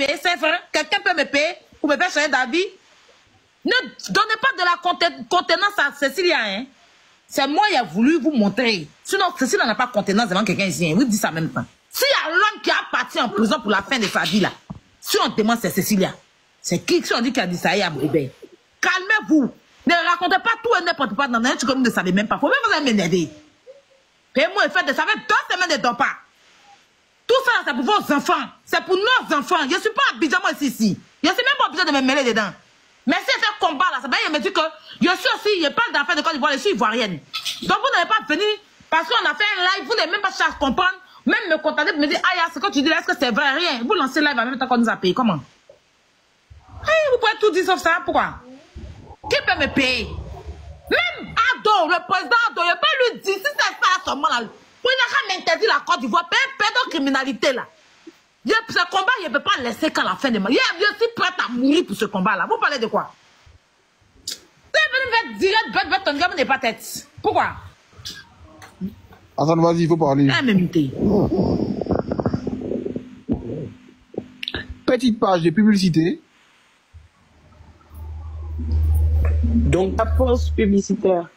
payer, c'est vrai. Quelqu'un peut me payer pour me faire changer d'avis. Ne donnez pas de la contenance à Cécilia. Hein. C'est moi qui ai voulu vous montrer. Sinon, Cécilia n'a pas contenance devant quelqu'un ici. Hein. Vous dites ça en même temps. S'il y a l'homme qui a parti en prison pour la fin de sa vie, là, si on demande c'est Cécilia, c'est qui si on dit qu'il a dit ça à Bribert? Calmez-vous. Ne racontez pas tout et n'importe quoi dans un truc que vous ne savez même pas. Faut même vous m'énerver. Payez-moi le fait de ça fait 2 semaines de dors pas. Tout ça, c'est pour vos enfants. C'est pour nos enfants. Je ne suis pas Abidjan ici. Je ne suis même pas obligé de me mêler dedans. Mais si c'est un combat là, ça veut dire me dit que je suis aussi, je parle d'affaires de Côte d'Ivoire, je suis ivoirienne. Donc vous n'avez pas venu, parce qu'on a fait un live, vous n'avez même pas cherché à comprendre, même me contacter pour me dire, ah, ce que tu dis là, est-ce que c'est vrai? Rien. Vous lancez live en même temps qu'on nous a payé. Comment? Hey, vous pouvez tout dire sauf ça. Pourquoi? Qui peut me payer? Même Ado, le président Ado, je peux lui dire, si c'est ça à ce moment-là, il n'a qu'à m'interdire la Côte d'Ivoire, pédocriminalité là. Ce combat, je ne peux pas laisser qu'à la fin de ma vie. Je suis prête à mourir pour ce combat-là. Vous parlez de quoi? Vous venez me dire, ton gamme n'est pas tête. Pourquoi? Attends, vas-y, il faut parler. Petite page de publicité. Donc, la pause publicitaire.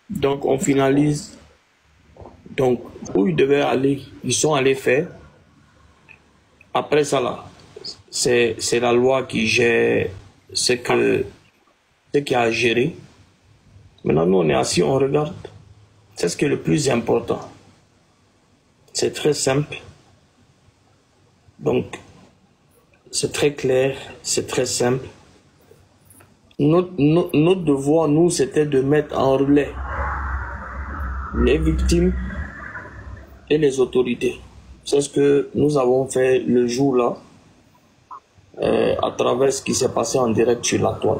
Donc, on finalise. Donc, où ils devaient aller, ils sont allés faire. Après ça, là, c'est la loi qui gère ce qui a géré. Maintenant, nous, on est assis, on regarde. C'est ce qui est le plus important. C'est très simple. Donc, c'est très clair, c'est très simple. Notre devoir, nous, c'était de mettre en relais les victimes et les autorités. C'est ce que nous avons fait le jour-là, à travers ce qui s'est passé en direct sur la toile.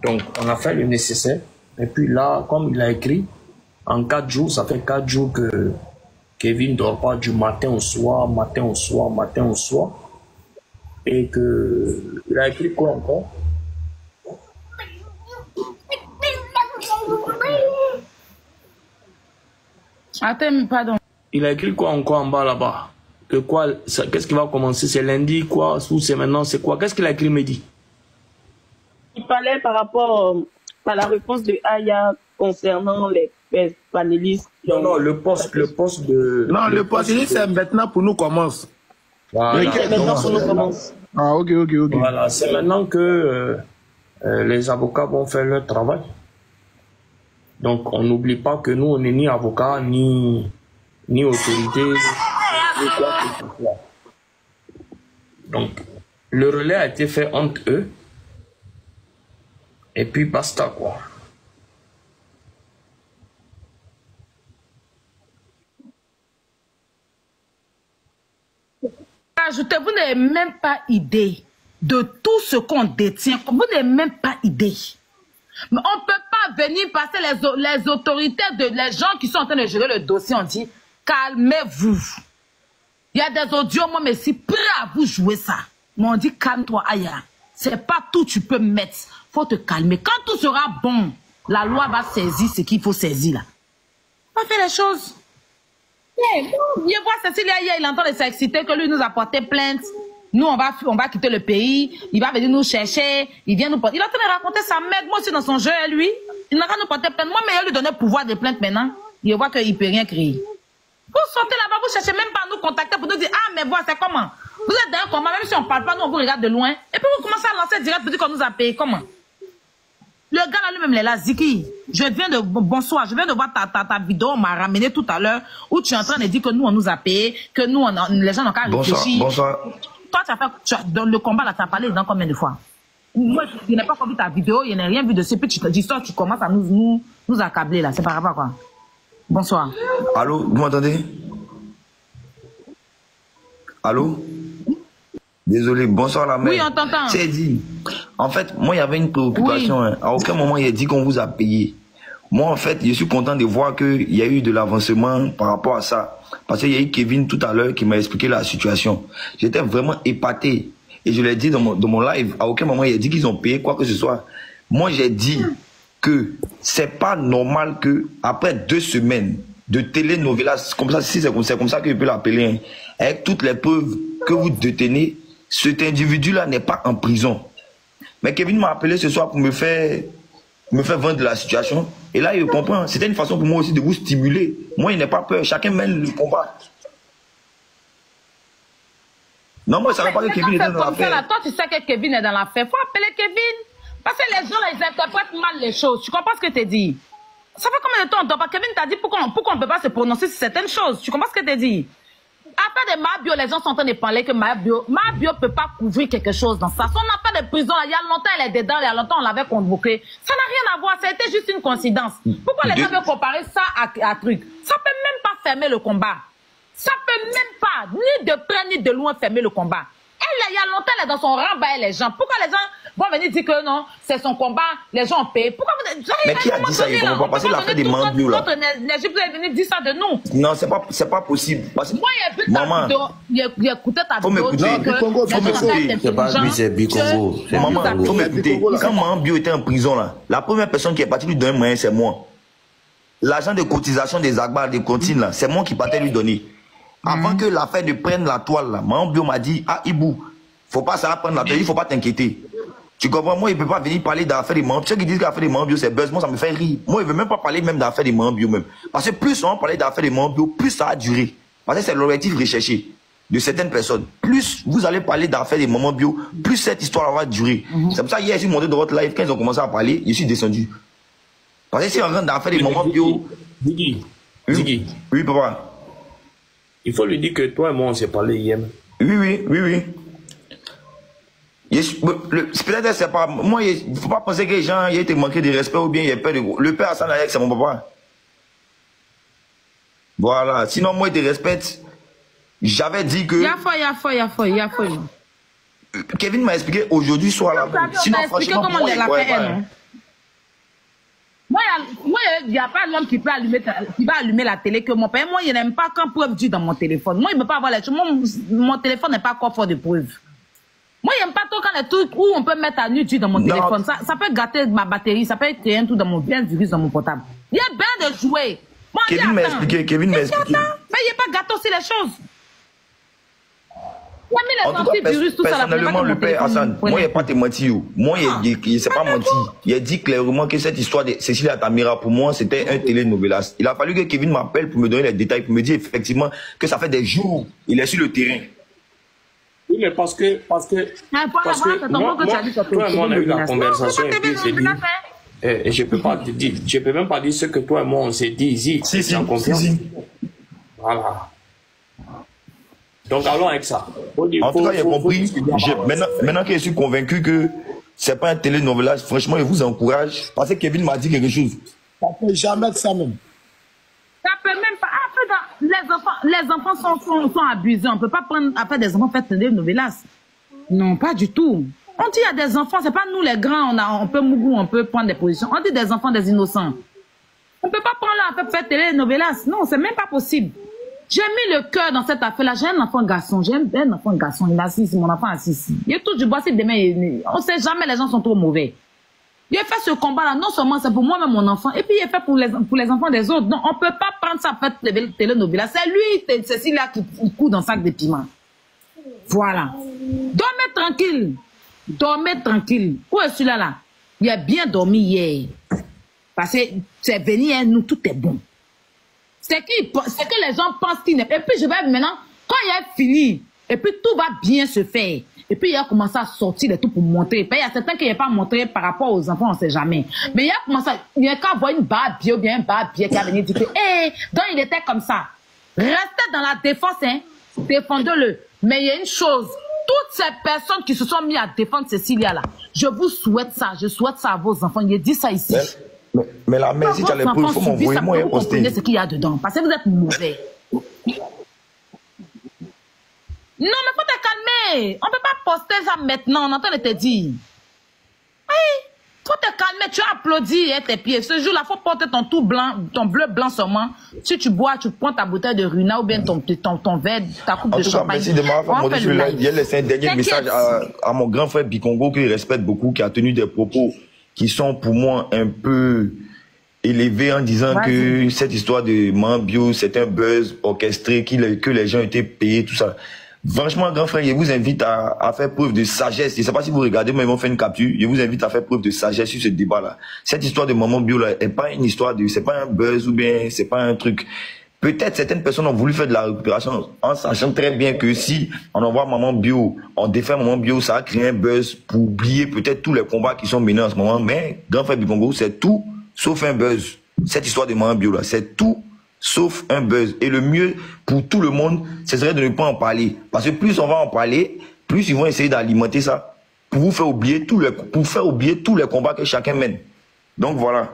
Donc, on a fait le nécessaire. Et puis là, comme il a écrit, en 4 jours, ça fait 4 jours que Kevin ne dort pas du matin au soir, matin au soir, matin au soir. Et que il a écrit quoi encore? Attends, pardon. Il a écrit quoi encore en bas là-bas? Que quoi? Qu'est-ce qui va commencer? C'est lundi, quoi? Ou c'est maintenant? C'est quoi? Qu'est-ce qu'il a écrit, Mehdi? Il parlait par rapport à la réponse de Aya concernant les panélistes. Non, le poste de... Non, le poste, c'est maintenant pour nous commence. Voilà. C'est maintenant pour nous commence. Ah, ok. Voilà, c'est maintenant que les avocats vont faire leur travail. Donc, on n'oublie pas que nous, on n'est ni avocats, ni autorité, ni quoi que ce soit. Donc, le relais a été fait entre eux. Et puis, basta, quoi. Ajoutez, vous n'avez même pas idée de tout ce qu'on détient. Vous n'avez même pas idée. Mais on ne peut pas venir passer les autorités, les gens qui sont en train de gérer le dossier, on dit, calmez-vous. Il y a des audios, moi, mais si prêt à vous jouer ça. Mais on dit, calme-toi, Aya. C'est pas tout tu peux mettre. Faut te calmer. Quand tout sera bon, la loi va saisir ce qu'il faut saisir là. On va faire les choses. Je vois Cécilia hier, il entend de s'exciter que lui nous a porté plainte. Nous, on va quitter le pays. Il va venir nous chercher. Il vient nous porter. Il est en train de raconter sa merde. Moi aussi, dans son jeu, lui. Il n'a qu'à nous porter plainte. Moi, mais il lui donner pouvoir de plainte maintenant. Il voit qu'il ne peut rien créer. Vous sortez là-bas, vous cherchez même pas à nous contacter pour nous dire, ah, mais voilà, c'est comment? Vous êtes dans un combat, même si on ne parle pas, nous, on vous regarde de loin. Et puis, vous commencez à lancer direct pour dire qu'on nous a payé. Comment? Le gars là lui-même, il est là, Ziki. Bonsoir, je viens de voir ta vidéo, on m'a ramené tout à l'heure, où tu es en train de dire que nous, on nous a payé, que nous, les gens n'ont qu'à réfléchir. Bonsoir. Toi, dans le combat là, tu as parlé dedans combien de fois? Moi, je n'ai pas vu ta vidéo, je n'ai rien vu de ce puis tu te dis, tu commences à nous accabler là, c'est par rapport à quoi? Bonsoir. Allô, vous m'entendez? Allô? Désolé, bonsoir la mère. Oui, on t'entend. C'est dit. En fait, moi, il y avait une préoccupation. Oui. Hein. À aucun moment, il a dit qu'on vous a payé. Moi, en fait, je suis content de voir qu'il y a eu de l'avancement par rapport à ça. Parce qu'il y a eu Kevin tout à l'heure qui m'a expliqué la situation. J'étais vraiment épaté. Et je l'ai dit dans mon live, à aucun moment, il a dit qu'ils ont payé quoi que ce soit. Moi, j'ai dit que c'est pas normal que après 2 semaines de télénovelas, comme ça, si c'est comme ça que je peux l'appeler, hein, avec toutes les preuves que vous détenez, cet individu-là n'est pas en prison. Mais Kevin m'a appelé ce soir pour me faire vendre la situation. Et là, il comprend. C'était une façon pour moi aussi de vous stimuler. Moi, il n'est pas peur. Chacun mène le combat. Non, moi, ça ne veut pas que Kevin est dans l'affaire. Toi, tu sais que Kevin est dans l'affaire. Il faut appeler Kevin. Parce que les gens, ils interprètent mal les choses. Tu comprends ce que tu dis? Ça fait combien de temps on t'entend pas? Kevin t'a dit pourquoi on ne peut pas se prononcer sur certaines choses. Tu comprends ce que tu dis? Après des Mabio, les gens sont en train de parler que Mabio ne peut pas couvrir quelque chose dans ça. Son affaire de prison, il y a longtemps, elle est dedans, il y a longtemps, on l'avait convoqué. Ça n'a rien à voir, ça a été juste une coïncidence. Pourquoi les gens veulent comparer ça à truc? Ça peut même pas fermer le combat. Ça peut même pas, ni de près ni de loin, fermer le combat. Elle, il y a longtemps, elle est dans son rang, les gens. Pourquoi les gens vont venir dire que non, c'est son combat, les gens payent? Pourquoi vous... Mais qui a dit ça? Il ne comprend pas. Parce que l'affaire des Mambio, là. L'Égypte est venue dire ça de nous. Non, c'est pas possible. Parce que... Moi, maman, il écoutait ta vidéo. Faut m'écouter. Faut m'écouter. C'est pas lui, c'est Bicongo. Maman, faut m'écouter. Quand Mambio était en prison, là, la première personne qui est partie lui donner moyen, c'est moi. L'argent de cotisation des Agbar, des cantines, là, c'est moi qui partais lui donner. Avant que l'affaire de prendre la toile, là, Mambio m'a dit, ah, Ibou, faut pas ça prendre la toile, il faut pas t'inquiéter. Tu comprends? Moi, il peut pas venir parler d'affaires des Mambio. Ceux qui disent qu'affaires des Mambio, c'est buzz, moi, ça me fait rire. Moi, il veut même pas parler même d'affaires des Mambio, même. Parce que plus on parler d'affaires des Mambio, plus ça a duré. Parce que c'est l'objectif recherché de certaines personnes. Plus vous allez parler d'affaires des Mambio, plus cette histoire va durer. C'est pour ça, hier, je suis monté de votre live, quand ils ont commencé à parler, je suis descendu. Parce que si on rentre d'affaires des Mambio. Ziggy. Oui, papa. Il faut lui dire que toi et moi, on s'est parlé hier. Oui. Peut-être c'est pas. Moi, il ne faut pas penser que les gens aient été manqués de respect ou bien il y a peur de. Le père Hassan Ayek, c'est mon papa. Voilà. Sinon, moi, il te respecte. J'avais dit que. Il y a foi. Kevin m'a expliqué aujourd'hui soir là. Sinon, franchement, comment il a fait, Moi, il n'y a pas l'homme qui va allumer la télé que mon père. Moi, il n'aime pas quand preuve dit dans mon téléphone. Moi, il ne veut pas avoir les choses. Mon téléphone n'est pas coffre de preuves. Moi, il n'aime pas trop quand les trucs où on peut mettre à nu dans mon téléphone. Ça peut gâter ma batterie, ça peut créer un truc dans mon virus dans mon portable. Il y a bien de jouer. Moi, Kevin m'a expliqué. Mais il n'y a pas gâté aussi les choses. En tout cas, personnellement, le père Hassan, moi, il n'y a pas te mentir. Moi, il ne s'est pas menti. Il a dit clairement que cette histoire de Cécilia Tamira, pour moi, c'était un télénovelas. Il a fallu que Kevin m'appelle pour me donner les détails, pour me dire effectivement que ça fait des jours il est sur le terrain. Oui, mais parce que moi, on a eu la conversation et puis j'ai dit, et je peux même pas dire ce que toi et moi on s'est dit ici. Si. Voilà. Donc allons avec ça. En tout cas, il a compris. Maintenant que je suis convaincu que c'est pas un télénovelas, franchement, je vous encourage. Parce que Kevin m'a dit quelque chose. Ça peut jamais être ça même. Ça peut même pas. Les enfants sont abusés. On ne peut pas prendre après des enfants faire des novelas. Non, pas du tout. On dit à des enfants, c'est pas nous les grands, on peut prendre des positions. On dit des enfants, des innocents. On ne peut pas prendre là, faire des novelas. Non, c'est même pas possible. J'ai mis le cœur dans cette affaire-là. J'ai un enfant garçon. Il est assis ici, mon enfant assis ici. Il est tout du bois, c'est demain. On ne sait jamais, les gens sont trop mauvais. Il a fait ce combat-là, non seulement c'est pour moi-même, mon enfant, et puis il est fait pour les enfants des autres. Donc, on ne peut pas prendre ça pour faire télénovela. C'est lui, Cécilia, qui coud dans un sac de piment. Voilà. Dormez tranquille. Où est celui-là, là? Il a bien dormi hier. Parce que c'est venu, hein, nous, tout est bon. C'est que les gens pensent qu'il n'est pas. Et puis, je vais maintenant, quand il a fini, et puis tout va bien se faire. Et puis, il a commencé à sortir les tout pour montrer. Il y a certains qui n'ont pas montré par rapport aux enfants, on ne sait jamais. Mais il a commencé à... Il y a qu'à voir une barbie ou bien un barbier qui a venu dire que, donc il était comme ça. Restez dans la défense, hein. Défendez-le. Mais il y a une chose. Toutes ces personnes qui se sont mis à défendre Cécilia là, je vous souhaite ça. Je souhaite ça à vos enfants. Il dit ça ici. Mais la mère, si tu as les preuves, il faut m'envoyer moi un poster. Vous comprenez ce qu'il y a dedans. Parce que vous êtes mauvais. Non, mais faut te calmer. On ne peut pas poster ça maintenant. On entend te dire. Oui, faut te calmer. Tu applaudis tes pieds. Ce jour-là, il faut porter ton tout blanc, ton bleu blanc seulement. Si tu bois, tu prends ta bouteille de Runa ou bien ton verre, ta coupe de champagne. Merci de m'avoir montré sur le live. Il a laissé un dernier message à mon grand frère Bicongo, que je respecte beaucoup, qui a tenu des propos qui sont pour moi un peu élevés en disant que cette histoire de Mambio, c'est un buzz orchestré, que les gens étaient payés, tout ça. Franchement, grand frère, je vous invite à faire preuve de sagesse. Je ne sais pas si vous regardez, mais ils vont faire une capture. Je vous invite à faire preuve de sagesse sur ce débat-là. Cette histoire de Maman Bio là est pas une histoire c'est pas un buzz ou bien c'est pas un truc. Peut-être certaines personnes ont voulu faire de la récupération en sachant très bien que si on envoie Maman Bio, on défait Maman Bio, ça va créer un buzz pour oublier peut-être tous les combats qui sont menés en ce moment. Mais grand frère Bibongo, c'est tout sauf un buzz. Cette histoire de Maman Bio là, c'est tout sauf un buzz. Et le mieux pour tout le monde, ce serait de ne pas en parler. Parce que plus on va en parler, plus ils vont essayer d'alimenter ça pour vous faire oublier tous les combats que chacun mène. Donc voilà.